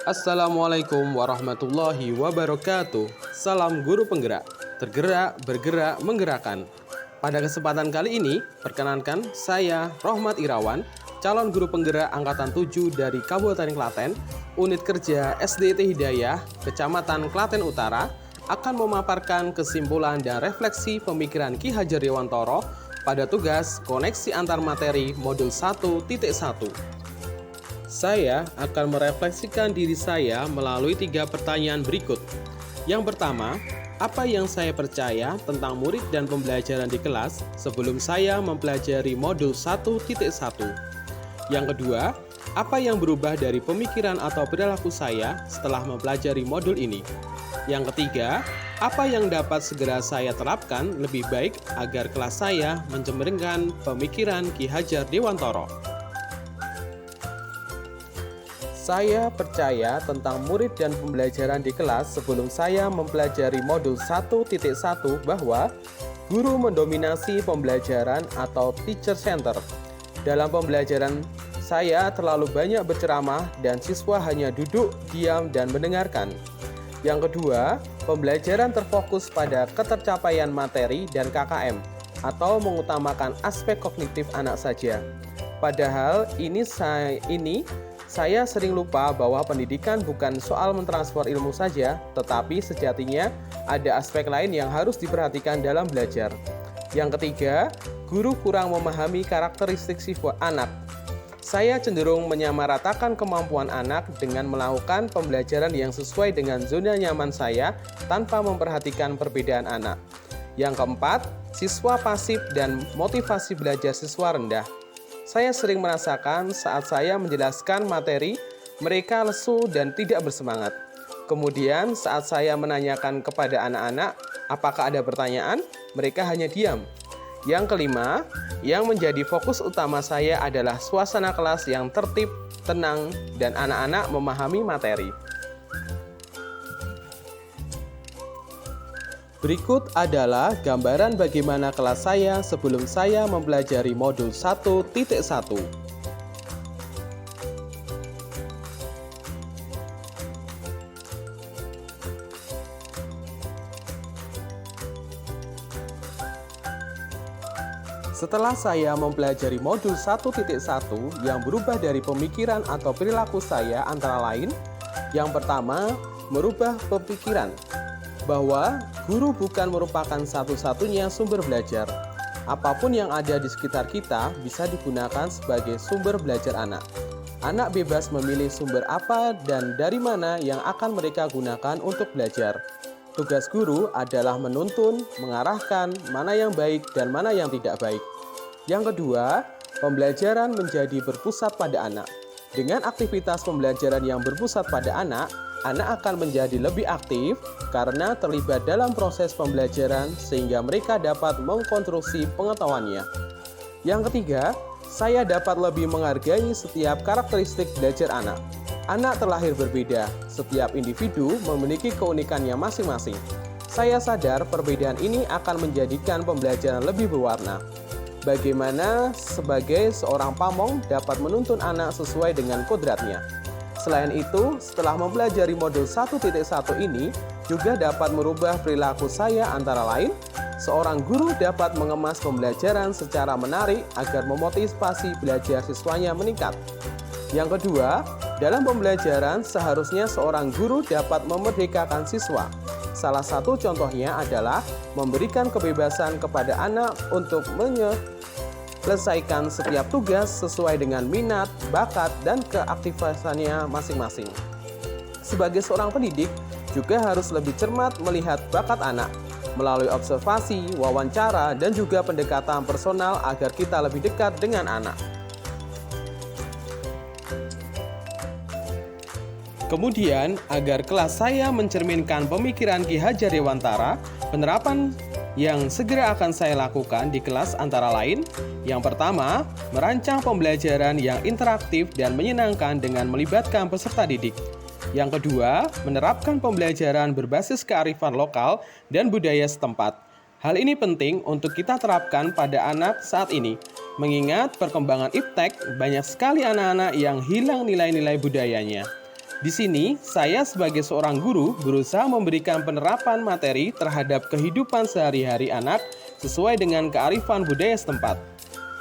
Assalamualaikum warahmatullahi wabarakatuh. Salam guru penggerak, tergerak, bergerak, menggerakkan. Pada kesempatan kali ini, perkenankan saya Rohmat Irawan, calon guru penggerak angkatan 7 dari Kabupaten Klaten, unit kerja SDT Hidayah, Kecamatan Klaten Utara, akan memaparkan kesimpulan dan refleksi pemikiran Ki Hajar Dewantara pada tugas koneksi antar materi modul 1.1. Saya akan merefleksikan diri saya melalui 3 pertanyaan berikut. Yang pertama, apa yang saya percaya tentang murid dan pembelajaran di kelas sebelum saya mempelajari modul 1.1? Yang kedua, apa yang berubah dari pemikiran atau perilaku saya setelah mempelajari modul ini? Yang ketiga, apa yang dapat segera saya terapkan lebih baik agar kelas saya mencerminkan pemikiran Ki Hajar Dewantara? Saya percaya tentang murid dan pembelajaran di kelas sebelum saya mempelajari modul 1.1 bahwa guru mendominasi pembelajaran atau teacher center. Dalam pembelajaran, saya terlalu banyak berceramah dan siswa hanya duduk, diam, dan mendengarkan. Yang kedua, pembelajaran terfokus pada ketercapaian materi dan KKM atau mengutamakan aspek kognitif anak saja. Padahal saya sering lupa bahwa pendidikan bukan soal mentransfer ilmu saja, tetapi sejatinya ada aspek lain yang harus diperhatikan dalam belajar. Yang ketiga, guru kurang memahami karakteristik siswa anak. Saya cenderung menyamaratakan kemampuan anak dengan melakukan pembelajaran yang sesuai dengan zona nyaman saya tanpa memperhatikan perbedaan anak. Yang keempat, siswa pasif dan motivasi belajar siswa rendah. Saya sering merasakan saat saya menjelaskan materi, mereka lesu dan tidak bersemangat. Kemudian saat saya menanyakan kepada anak-anak, apakah ada pertanyaan, mereka hanya diam. Yang kelima, yang menjadi fokus utama saya adalah suasana kelas yang tertib, tenang, dan anak-anak memahami materi. Berikut adalah gambaran bagaimana kelas saya sebelum saya mempelajari modul 1.1. Setelah saya mempelajari modul 1.1 yang berubah dari pemikiran atau perilaku saya antara lain, yang pertama, merubah pemikiran bahwa guru bukan merupakan satu-satunya sumber belajar. Apapun yang ada di sekitar kita bisa digunakan sebagai sumber belajar anak. Anak bebas memilih sumber apa dan dari mana yang akan mereka gunakan untuk belajar. Tugas guru adalah menuntun, mengarahkan mana yang baik dan mana yang tidak baik. Yang kedua, pembelajaran menjadi berpusat pada anak. Dengan aktivitas pembelajaran yang berpusat pada anak akan menjadi lebih aktif karena terlibat dalam proses pembelajaran sehingga mereka dapat mengkonstruksi pengetahuannya. Yang ketiga, saya dapat lebih menghargai setiap karakteristik belajar anak. Anak terlahir berbeda, setiap individu memiliki keunikannya masing-masing. Saya sadar perbedaan ini akan menjadikan pembelajaran lebih berwarna. Bagaimana sebagai seorang pamong dapat menuntun anak sesuai dengan kodratnya. Selain itu, setelah mempelajari modul 1.1 ini juga dapat merubah perilaku saya antara lain, seorang guru dapat mengemas pembelajaran secara menarik agar memotivasi belajar siswanya meningkat. Yang kedua, dalam pembelajaran seharusnya seorang guru dapat memerdekakan siswa. Salah satu contohnya adalah memberikan kebebasan kepada anak untuk menyelesaikan setiap tugas sesuai dengan minat, bakat, dan keaktifasinya masing-masing. Sebagai seorang pendidik, juga harus lebih cermat melihat bakat anak melalui observasi, wawancara, dan juga pendekatan personal agar kita lebih dekat dengan anak. Kemudian, agar kelas saya mencerminkan pemikiran Ki Hajar Dewantara, penerapan yang segera akan saya lakukan di kelas antara lain, yang pertama, merancang pembelajaran yang interaktif dan menyenangkan dengan melibatkan peserta didik. Yang kedua, menerapkan pembelajaran berbasis kearifan lokal dan budaya setempat. Hal ini penting untuk kita terapkan pada anak saat ini, mengingat perkembangan iptek banyak sekali anak-anak yang hilang nilai-nilai budayanya. Di sini, saya sebagai seorang guru berusaha memberikan penerapan materi terhadap kehidupan sehari-hari anak sesuai dengan kearifan budaya setempat.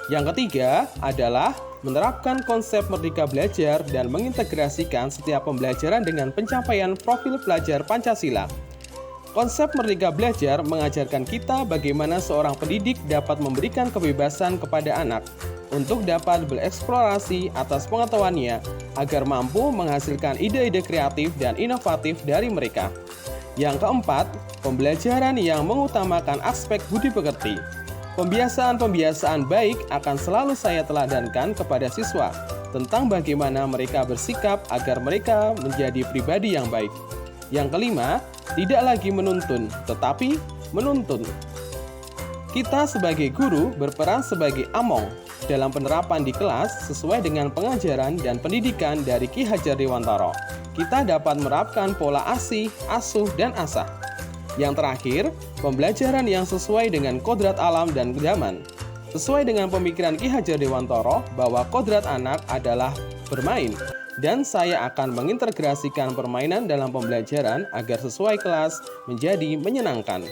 Yang ketiga adalah menerapkan konsep Merdeka Belajar dan mengintegrasikan setiap pembelajaran dengan pencapaian profil pelajar Pancasila. Konsep Merdeka Belajar mengajarkan kita bagaimana seorang pendidik dapat memberikan kebebasan kepada anak untuk dapat bereksplorasi atas pengetahuannya agar mampu menghasilkan ide-ide kreatif dan inovatif dari mereka. Yang keempat, pembelajaran yang mengutamakan aspek budi pekerti. Pembiasaan-pembiasaan baik akan selalu saya teladankan kepada siswa tentang bagaimana mereka bersikap agar mereka menjadi pribadi yang baik. Yang kelima, tidak lagi menuntun, tetapi menuntun. Kita sebagai guru berperan sebagai among dalam penerapan di kelas sesuai dengan pengajaran dan pendidikan dari Ki Hajar Dewantara. Kita dapat menerapkan pola asih, asuh, dan asah. Yang terakhir, pembelajaran yang sesuai dengan kodrat alam dan zaman. Sesuai dengan pemikiran Ki Hajar Dewantara bahwa kodrat anak adalah bermain, dan saya akan mengintegrasikan permainan dalam pembelajaran agar sesuai kelas menjadi menyenangkan.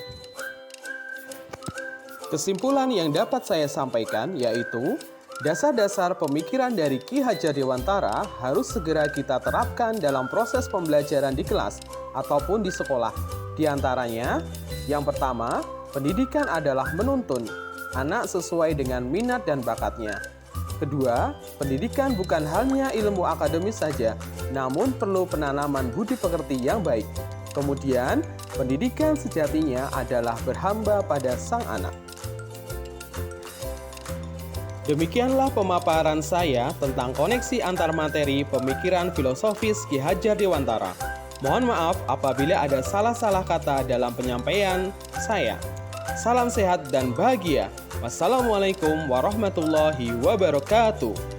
Kesimpulan yang dapat saya sampaikan yaitu, dasar-dasar pemikiran dari Ki Hajar Dewantara harus segera kita terapkan dalam proses pembelajaran di kelas ataupun di sekolah. Di antaranya, yang pertama, pendidikan adalah menuntun anak sesuai dengan minat dan bakatnya. Kedua, pendidikan bukan hanya ilmu akademis saja, namun perlu penanaman budi pekerti yang baik. Kemudian, pendidikan sejatinya adalah berhamba pada sang anak. Demikianlah pemaparan saya tentang koneksi antar materi pemikiran filosofis Ki Hajar Dewantara. Mohon maaf apabila ada salah-salah kata dalam penyampaian saya. Salam sehat dan bahagia. Wassalamualaikum warahmatullahi wabarakatuh.